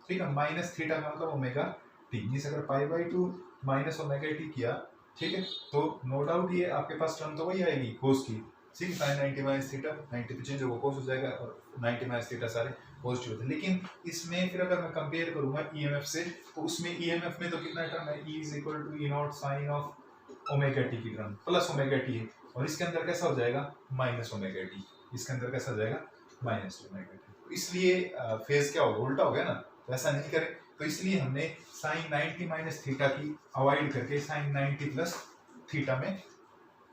ठीक है, माइनस थीटा का मतलब ओमेगा टी, मींस अगर पाई बाई 2 माइनस ओमेगा टी किया, ठीक है, तो नो डाउट ये आपके पास टर्म तो वही आएगी कोस की, ठीक है, साइन 90 माइनस थीटा, 90 पे चेंज होगा कोस हो जाएगा और 90 माइनस थीटा सारे पॉजिटिव होते हैं। लेकिन इसमें फिर अगर मैं कंपेयर करूंगा ईएमएफ से, तो उसमें ईएमएफ में तो कितना टर्म है, E is equal to E not sign of omega T की टर्म प्लस ओमेगा टी है, और इसके अंदर कैसा हो जाएगा माइनस ओमेगा टी, इसके अंदर कैसा हो जाएगा माइनस ओमेगा टी, तो इसलिए फेज क्या होगा, उल्टा हो गया ना, तो ऐसा नहीं करें, तो इसलिए हमने साइन 90 माइनस थीटा की अवॉइड करके साइन 90 प्लस थीटा में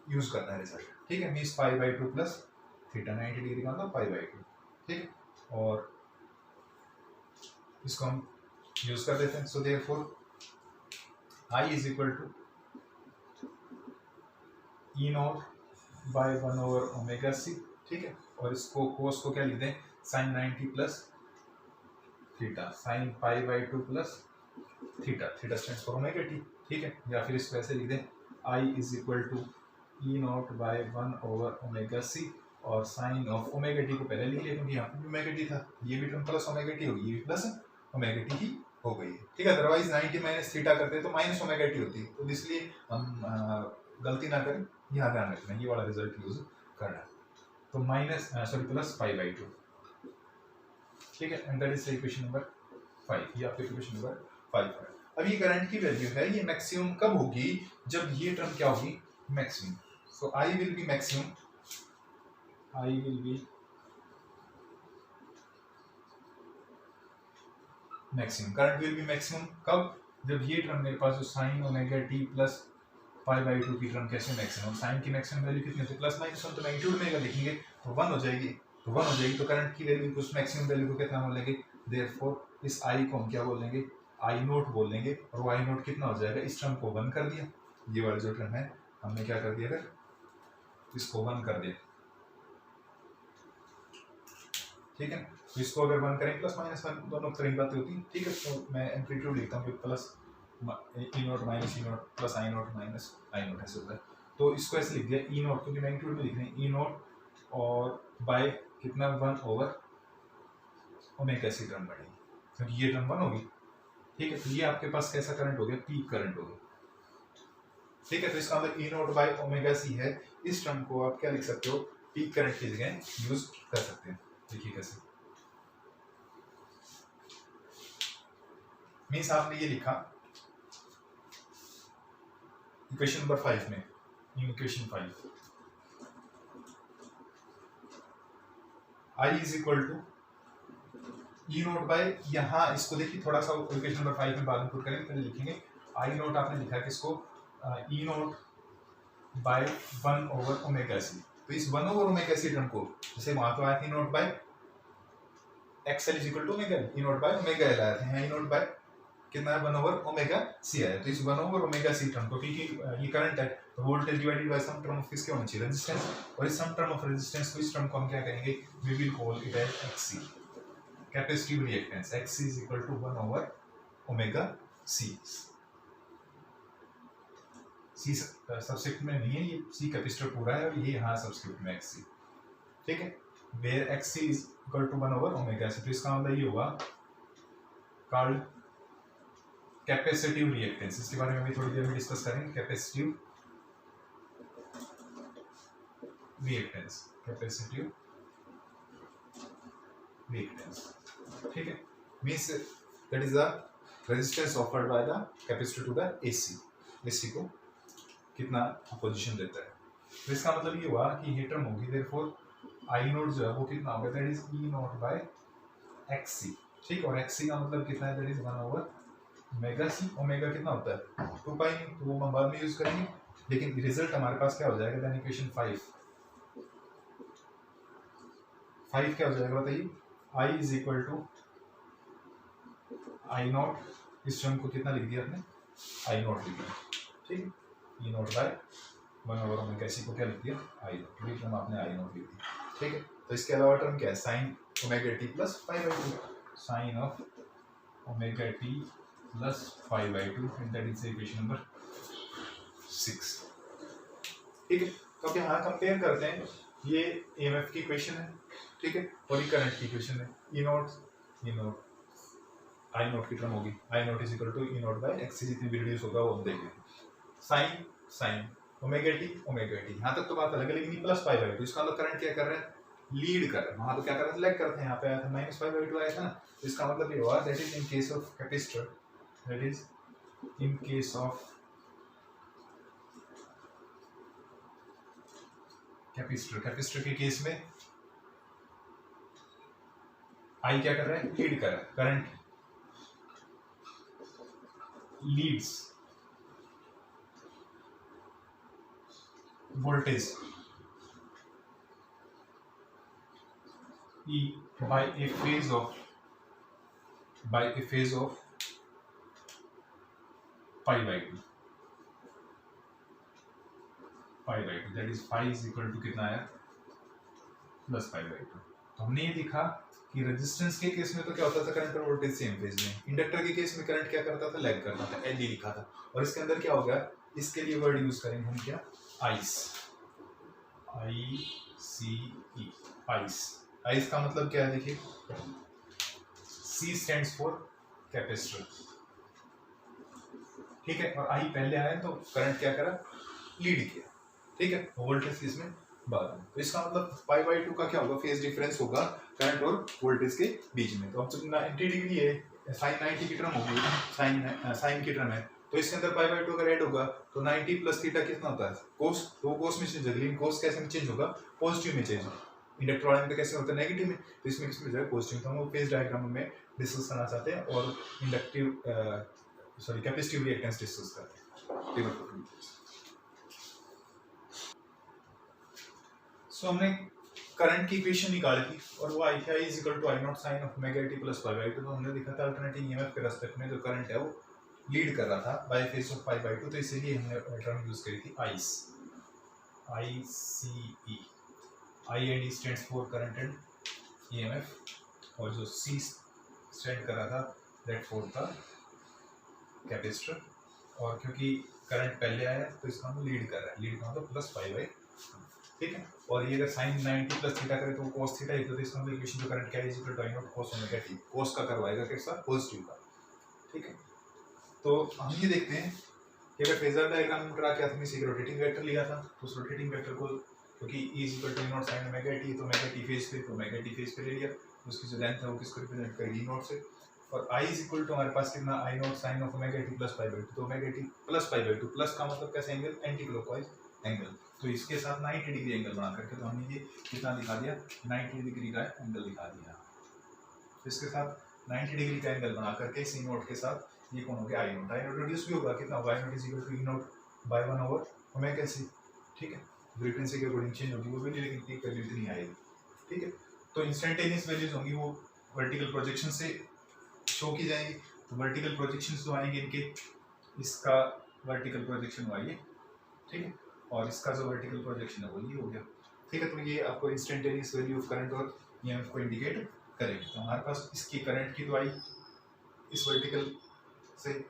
यूज करना है रिजल्ट, ठीक है, means pi by 2 plus theta, 90 degree का मतलब पाई बाई 2, ठीक है, और इसको हम यूज कर देते हैं, so therefore I is equal to E not by 1 over omega सी, ठीक है, और इसको कोस को क्या लिख दें, sine 90 plus theta sine pi by 2 plus theta, theta stands for omega T, ठीक है, या फिर इसको ऐसे लिख दें I is equal to E not by 1 over omega C, और साइन ऑफ ओमेगा टी को पहले लिख लिया क्योंकि यहाँ पे ओमेगा टी था, ये भी टर्म प्लस ओमेगा टी होगी, ये भी प्लस ओमेगा टी ही हो गई है, ठीक है, अदरवाइज 90 माइनस थीटा करते तो माइनस ओमेगा टी होती, तो इसलिए हम गलती ना करें, यहाँ ध्यान रखना, ये वाला रिजल्ट यूज करना, तो minus sorry plus pi by 2, ठीक है, and that is equation number 5, ये आपका इक्वेशन नंबर 5 है। अब ये करंट की वैल्यू है, ये मैक्सिमम कब होगी, जब ये टर्म क्या होगी maximum, so I will be maximum, I will be maximum, current will be maximum कब, जब ये टर्म मेरे पास जो sign omega T plus pi by 2 की टर्म कैसे मैक्सिमम, साइन की मैक्सिमम वैल्यू कितनी होती है प्लस माइनस 1, तो मैग्नीट्यूड में अगर लिखेंगे तो 1 हो जाएगी, तो 1 हो जाएगी, तो करंट की वैल्यू उस मैक्सिमम वैल्यू को कितना बोलेंगे, देयरफॉर इस आई को हम क्या बोलेंगे आई नोट बोलेंगे, और वो आई नोट कितना हो जाएगा, इस टर्म को 1 कर दिया, ये वाला जो टर्म है हमने क्या कर दिया, अगर इसको 1 कर दिया, ठीक है, तो इसको अगर 1 करें प्लस माइनस 1 दोनों तरह की बातें होती हैं, ठीक है, तो मैं एम्पलीट्यूड लिखता हूँ plus E note minus E note plus I note minus I note ऐसे होता है, तो इसको ऐसे लिख दिया ई नोट, क्योंकि मैग्नीट्यूड में लिख रहे हैं ई नोट और बाय कितना 1 ओवर ओमेगा सी टर्म बढ़ेगी, क्योंकि ये टर्म 1 होगी, ठीक है, तो ये आपके पास कैसा करंट हो गया, पीक करंट हो गया, ठीक है, तो इसका मतलब ई नोट बाय ओमेगा सी है, इस टर्म को आप क्या लिख सकते हो, पीक करंट की जगह यूज कर सकते हैं, देखिए कैसे, मींस आपने ये लिखा इक्वेशन नंबर 5 में, in equation 5 I is equal to E note by, यहाँ इसको देखिए थोड़ा सा इक्वेशन नंबर 5 में बाद में पुट करेंगे, पहले लिखेंगे आई नोट, आपने लिखा किसको E note by 1 over omega C, तो इस 1 ओवर ओमेगा सी टर्म को जैसे वहां तो आया था E note by XL is equal to omega L, E note by omega L आया था, ई नोट बाय कितना है 1 ओवर ओमेगा सी आया, तो इस 1 ओवर ओमेगा सी टर्म को, क्योंकि ये करंट है तो voltage divided by some term of किसके होना चाहिए रेजिस्टेंस, और इस सम टर्म ऑफ रेजिस्टेंस को इस टर्म को हम क्या करेंगे, we will call it as X C, capacitive reactance X is equal to 1 over omega C. C subscript में नहीं है, ये सी कैपेसिटर पूरा है और ये यहाँ सबस्क्रिप्ट में एक्स सी, ठीक है, where X C is equal to 1 over omega C. तो इसका मतलब ये हुआ कॉल्ड कैपेसिटिव रिएक्टेंस। इसके बारे में भी थोड़ी देर में डिस्कस करेंगे। कैपेसिटिव रिएक्टेंस, कैपेसिटिव रिएक्टेंस, ठीक है, means that is the resistance offered by the capacitor to the AC. AC को कितना अपोजिशन देता है। तो इसका मतलब ये हुआ कि ये टर्म होगी, देयरफॉर आई नोट जो है वो कितना होगा, that is E note by X C, ठीक। और एक्स सी का मतलब कितना है, that is 1 over omega C. Omega कितना होता है 2 पाई, तो वो हम बाद में यूज करेंगे, लेकिन रिजल्ट हमारे पास क्या हो जाएगा, देन इक्वेशन 5 क्या हो जाएगा बताइए, I is equal to I naught, इस टर्म को कितना लिख दिया आपने, आई नॉट लिख दिया, ठीक है, E not by 1 over omega C को क्या लिख दिया, आई नॉट, ये टर्म आपने आई नॉट लिख दिया, ठीक है। तो इसके अलावा टर्म क्या है, sine omega T plus 5/2, sine of omega T plus 5/2, and that is equation number 6, ठीक है। तो अब यहाँ कंपेयर करते हैं, ये ईएमएफ की इक्वेशन है, ठीक है, और ये करंट की इक्वेशन है। ई नॉट आई नॉट की टर्म होगी, I not is equal to E not by X C, जितनी भी रिड्यूस होगा वो हम देखेंगे। साइन ओमेगा टी, यहाँ तक तो बात अलग है, लेकिन ये प्लस 5/2, इसका मतलब करंट क्या कर रहा है, लीड कर रहा है। वहाँ तो क्या कर रहा है, लैग करते हैं, यहाँ पे आया था -5/2 आया था ना। तो इसका मतलब ये हुआ, that is in case of capacitor, that is in case of capacitor के केस में आई क्या कर रहा है, लीड कर रहा है, current Leeds voltage E by a phase of pi/2, that is phi is equal to कितना आया, प्लस pi/2। तो हमने ये देखा कि रेजिस्टेंस के केस में तो क्या होता था, करंट और वोल्टेज सेम फेज में। इंडक्टर के केस में करंट क्या करता था, लैग करता था, एल लिखा था। और इसके अंदर क्या होगा, इसके लिए वर्ड यूज करेंगे हम क्या, आइस, ICE, आइस का मतलब क्या है, देखिए C स्टैंड्स फॉर कैपेसिटर, ठीक है, और I पहले आया तो करंट क्या करा, लीड किया, ठीक है, वोल्टेज इसमें बाद में। तो इसका मतलब pi/2 का क्या होगा, फेज डिफरेंस होगा करंट और वोल्टेज के बीच में। तो अब जब 90 डिग्री है, साइन 90 की टर्म होगी, साइन की टर्म है, तो इसके अंदर pi/2 अगर ऐड होगा तो 90 प्लस थीटा कितना होता है, कोस। तो कोस में चेंज होगा, लेकिन कोस कैसे में चेंज होगा, पॉजिटिव में चेंज होगा। इंडक्टर वाले में तो कैसे होता है, नेगेटिव में, तो इसमें किस में जाएगा, पॉजिटिव। तो हम वो फेज डायग्राम में डिस्कस करना चाहते हैं और कैपेसिटिव रिएक्टेंस डिस्कस करते हैं। सो हमने करंट की इक्वेशन निकाली थी और वो आई थी, I is equal to I not sign of omega T plus pi/2। तो हमने देखा था अल्टरनेटिंग ईएमएफ के रेस्पेक्ट में जो करंट है वो लीड कर रहा था बाय फेज ऑफ pi/2, तो इसीलिए हमने टर्म यूज करी थी ice, ICE। I and E stands for current and EMF, और जो C स्टैंड कर रहा था दैट फॉर द कैपेसिटर। और क्योंकि करंट पहले आया तो इसका हम लीड कर रहा है, लीड का मतलब प्लस 5/2, ठीक है। और ये अगर साइन 90 प्लस थीटा करे तो cos थीटा ही, तो इसका मतलब इक्वेशन जो करंट क्या है, is equal to I naught cos omega T, cos का करवाएगा कैसा, पॉजिटिव का, ठीक है। तो हम ये देखते हैं कि अगर फेजर डायग्राम में ड्रा किया था, हमने रोटेटिंग वेक्टर लिया था, तो उस रोटेटिंग वेक्टर को क्योंकि E is equal to I not sine omega T, तो ओमेगा टी फेज पे, तो ओमेगा टी फेज पे ले लिया, तो उसकी जो लेंथ है वो किसको रिप्रेजेंट करेगी, नॉट से। और I इज इक्वल टू हमारे पास कितना, I not sign of omega T plus pi/2, तो omega T plus pi/2, plus का मतलब कैसा एंगल, एंटी क्लॉकवाइज एंगल। तो इसके साथ 90 डिग्री एंगल बना करके, तो हमने ये कितना दिखा दिया, 90 डिग्री का एंगल दिखा दिया। तो इसके साथ 90 डिग्री का एंगल बना करके सी नोट के साथ ये कौन हो गया, आई नोट रिड्यूस भी होगा, कितना होगा, I not is equal to E note by 1 over omega सी, ठीक है। फ्रीक्वेंसी के अकॉर्डिंग चेंज होगी वो भी, लेकिन पीक वैल्यू इतनी आएगी, ठीक है। तो इंस्टेंटेनियस वैल्यूज होंगी वो वर्टिकल प्रोजेक्शन से शो की जाएंगी। तो वर्टिकल प्रोजेक्शंस जो आएंगे इनके, इसका वर्टिकल प्रोजेक्शन हुआ ये, ठीक है, और इसका जो वर्टिकल प्रोजेक्शन है वो ये हो गया, ठीक है। तो ये आपको इंस्टेंटेनियस वैल्यू ऑफ करंट और ईएमएफ को इंडिकेट करेगी। तो हमारे पास इसकी करंट की तो आई इस वर्टिकल से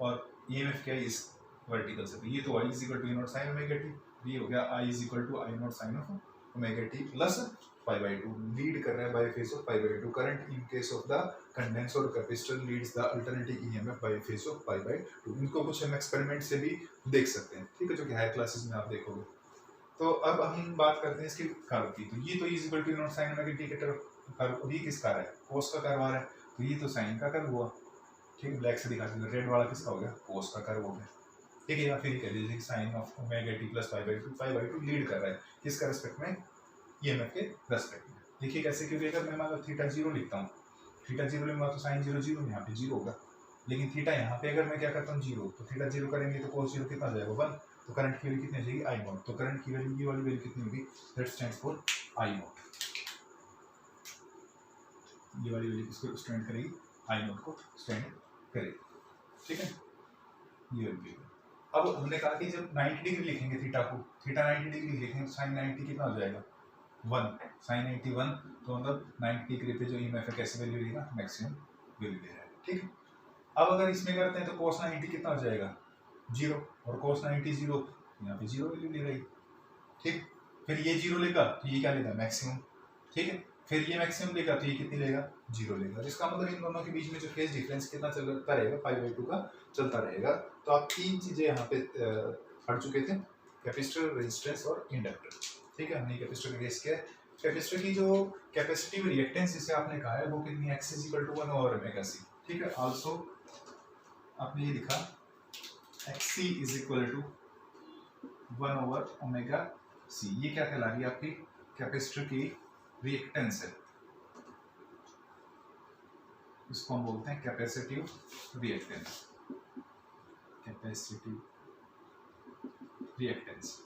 और ईएमएफ क्या है इस वर्टिकल से, तो ये तो I is equal to E not sine omega T, ये हो गया I is equal to I not sign of omega T plus π/2 lead कर रहा है by phase of π/2 current in case of the condenser capacitor leads the alternating EMF by phase of π/2। इनको कुछ हम experiment से भी देख सकते हैं, ठीक है, जो कि हायर क्लासेस में आप देखोगे। तो अब हम बात करते हैं इसकी कर्व की। तो ये तो E is equal to E not sine omega T का कर्व, ये किसका है, कोस का कर्व आ रहा है, तो ये तो साइन का कर्व हुआ, ठीक है, ब्लैक से दिखा दीजिए, रेड वाला किसका हो गया, कोस का कर्व हो गया, ठीक है। या फिर कह लीजिए कि sine of omega T plus π/2 lead कर रहा है किसका रेस्पेक्ट में, ईएमएफ के रेस्पेक्ट में। देखिए कैसे, क्योंकि अगर मैं मान लो थीटा 0 लिखता हूँ, थीटा 0 लूंगा तो साइन 0 0 यहाँ पे 0 होगा, लेकिन थीटा यहाँ पे अगर मैं क्या करता हूँ 0, तो थीटा 0 करेंगे तो कोस 0 कितना जाएगा 1, तो करंट की वैल्यू कितनी आ जाएगी आई नॉट, तो करंट की वैल्यू, ये वाली वैल्यू कितनी होगी, that stands for I not, ये वाली वैल्यू किसको स्टैंड करेगी, आई नॉट को स्टैंड करेगी, ठीक है, ये वैल्यू। अब हमने कहा कि जब 90 डिग्री लिखेंगे थीटा को, थीटा 90 डिग्री लिखेंगे तो साइन 90 कितना हो जाएगा 1, साइन 81, तो मतलब 90 डिग्री पे जो ईएमएफ है कैसे वैल्यू लेगा, मैक्सिमम वैल्यू ले रहा है, ठीक है। अब अगर इसमें करते हैं तो cos 90 कितना हो जाएगा 0, और cos 90 0, यहाँ पे 0 वैल्यू ले रही, ठीक। फिर ये 0 लेगा तो ये क्या लेगा मैक्सिमम, ठीक है। फिर ये मैक्सिमम लेगा तो ये कितनी लेगा 0 लेगा, जिसका मतलब इन दोनों के बीच में जो फेज डिफरेंस कितना चलता रहेगा π/2 का चलता रहेगा। तो आप तीन चीजें यहाँ पे पढ़ चुके थे, कैपेसिटर, रेजिस्टेंस और इंडक्टर, ठीक है। हमने कैपेसिटर का केस किया है। कैपेसिटर की जो कैपेसिटिव रिएक्टेंस जिसे आपने कहा है वो कितनी, x is equal to 1 over omega सी, ठीक है। आल्सो आपने ये लिखा xc is equal to 1 over omega C, ये क्या कहला रही है आपकी कैपेसिटर की रिएक्टेंस है, इसको हम बोलते हैं कैपेसिटिव रिएक्टेंस, कैपेसिटिव रिएक्टेंस,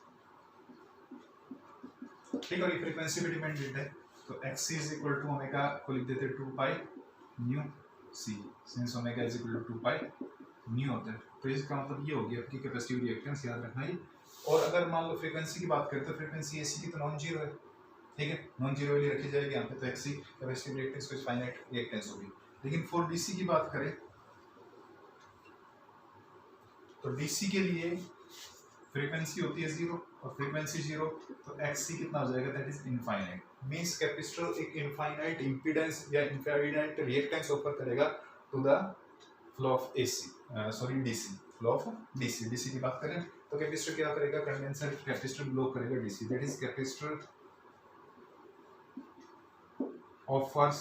ठीक है। और ये फ्रीक्वेंसी पे डिपेंडेंट है, तो x is equal to omega को लिख देते हैं 2 pi nu C, since omega is equal to 2 pi nu होता है, तो इसका मतलब ये हो गया आपकी कैपेसिटिव रिएक्टेंस, याद रखना ये। और अगर मान लो फ्रीक्वेंसी की बात करें तो फ्रीक्वेंसी एसी की तो नॉन जीरो है, ठीक है, नॉन जीरो वैल्यू रखी जाएगी यहाँ पे, तो एक्सी कैपेसिटिव रिएक्टेंस कुछ फाइनाइट रिएक्टेंस होगी। लेकिन फॉर डीसी की बात करें तो डीसी के लिए फ्रीक्वेंसी होती है 0 और फ्रीक्वेंसी 0, तो एक्सी कितना हो जाएगा, that is infinite, means capacitor एक इनफाइनाइट इंपीडेंस या इनफाइनाइट रिएक्टेंस ऑफर करेगा to the flow of AC, sorry DC, flow of DC. DC की बात करें तो कैपेसिटर क्या करेगा, कंडेंसर कैपेसिटर ब्लॉक करेगा DC, that is capacitor offers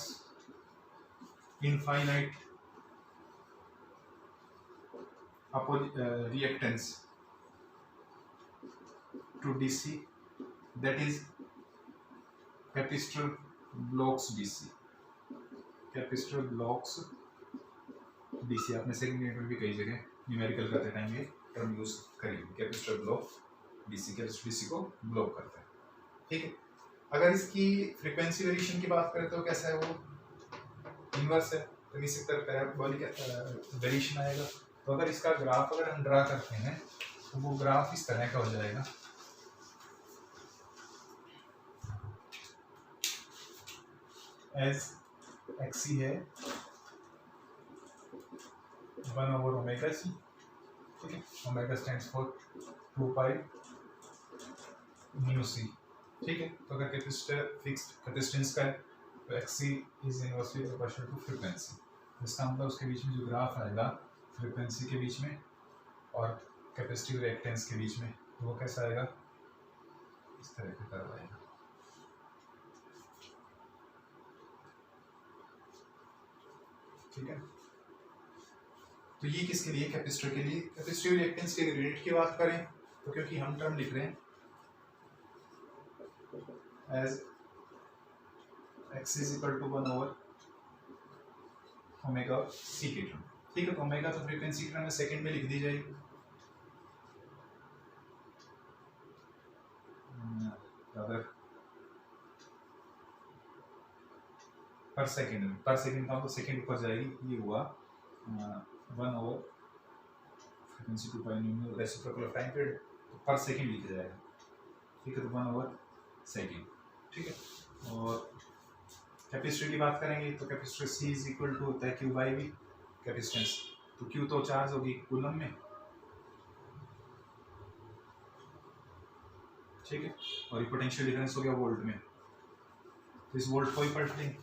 infinite reactance to DC, that is capacitor blocks DC, capacitor blocks DC। आपने second unit में भी कई जगह न्यूमेरिकल करते टाइम ये टर्म यूज करेंगे, capacitor block DC, capacitor DC को ब्लॉक करता है, ठीक है। अगर इसकी फ्रीक्वेंसी वेरिएशन की बात करें तो कैसा है, वो इनवर्स है, तो इसी तरह पैराबोलिक वेरिएशन आएगा। तो अगर इसका ग्राफ अगर हम ड्रा करते हैं तो वो ग्राफ इस तरह का हो जाएगा, एज एक्सी है 1 ओवर ओमेगा सी, ठीक है, omega stands for 2 pi nu c, ठीक है। तो अगर कैपेसिटर फिक्स्ड कैपेसिटेंस का है तो XC is inversely proportional to frequency, इसका मतलब उसके बीच में जो ग्राफ आएगा फ्रीक्वेंसी के बीच में और कैपेसिटिव रिएक्टेंस के बीच में, तो वो कैसा आएगा, इस तरह का कर्व आएगा, ठीक है। तो ये किसके लिए, कैपेसिटर के लिए। कैपेसिटिव रिएक्टेंस के यूनिट की बात करें तो क्योंकि हम टर्म लिख रहे हैं as x is equal to 1 over omega C के टर्म, ठीक है। तो ओमेगा तो फ्रीक्वेंसी टर्म में सेकंड में लिख दी जाएगी, अगर पर सेकंड में, पर सेकंड का तो सेकंड ऊपर जाएगी, ये हुआ 1 over frequency 2 pi new reciprocal of time period, तो पर सेकंड लिखा जाएगा, ठीक है। तो 1 ओवर सेकंड, ठीक है। और कैपेसिटर की बात करेंगे तो capacitor C is equal to होता है Q बाई V कैपेसिटेंस। तो Q तो चार्ज होगी कूलम में, ठीक है, और ये पोटेंशियल डिफरेंस हो गया वोल्ट में, तो इस वोल्ट को ही पलट लेंगे,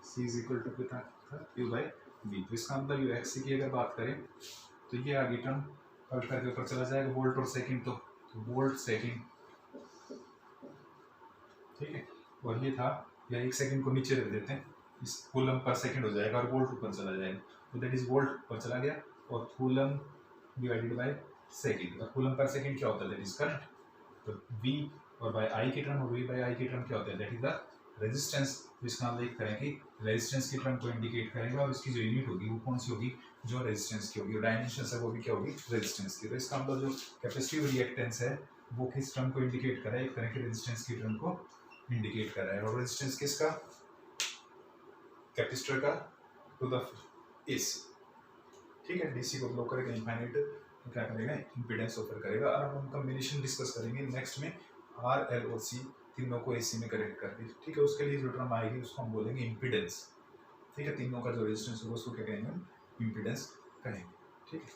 C इज इक्वल टू कितना Q बाई V। तो इसका मतलब UXC की अगर बात करें तो ये आगे टर्म पलट करके ऊपर चला जाएगा, वोल्ट और सेकंड, तो वोल्ट सेकंड, ठीक है, और ये था, या एक सेकंड को नीचे रख देते हैं, इस कूलम पर सेकंड हो जाएगा और वोल्ट ऊपर चला जाएगा, तो दैट इज वोल्ट ऊपर चला गया और कूलम डिवाइडेड बाय सेकंड, और कूलम पर सेकंड क्या होता है, दैट इज करंट, तो V और बाय I की टर्म, और V बाय I की टर्म क्या होता है, दैट इज द रेजिस्टेंस। इसका हम देख करें कि रेजिस्टेंस की टर्म को इंडिकेट करेगा, और इसकी जो यूनिट होगी वो कौन सी होगी, जो रेजिस्टेंस की होगी, और डायमेंशन है वो भी क्या होगी, रेजिस्टेंस की। तो इसका मतलब जो कैपेसिटिव रिएक्टेंस है वो किस टर्म को इंडिकेट कर रहा है, एक तरह के रेजिस्टेंस की टर्म को इंडिकेट कर रहा है, और रेजिस्टेंस किसका, कैपेसिटर का टू द इस, ठीक है, डीसी को फ्लो करेगा इनफाइनाइट, तो क्या करेगा, इंपीडेंस ऑफर करेगा। और हम कॉम्बिनेशन डिस्कस करेंगे नेक्स्ट में, आर एल और सी तीनों को एसी में कनेक्ट करके, ठीक है, उसके लिए जो टर्म आएगी उसको हम बोलेंगे इंपीडेंस, ठीक है, तीनों का जो रेजिस्टेंस होगा उसको क्या कहेंगे, इंपीडेंस कहेंगे, ठीक है।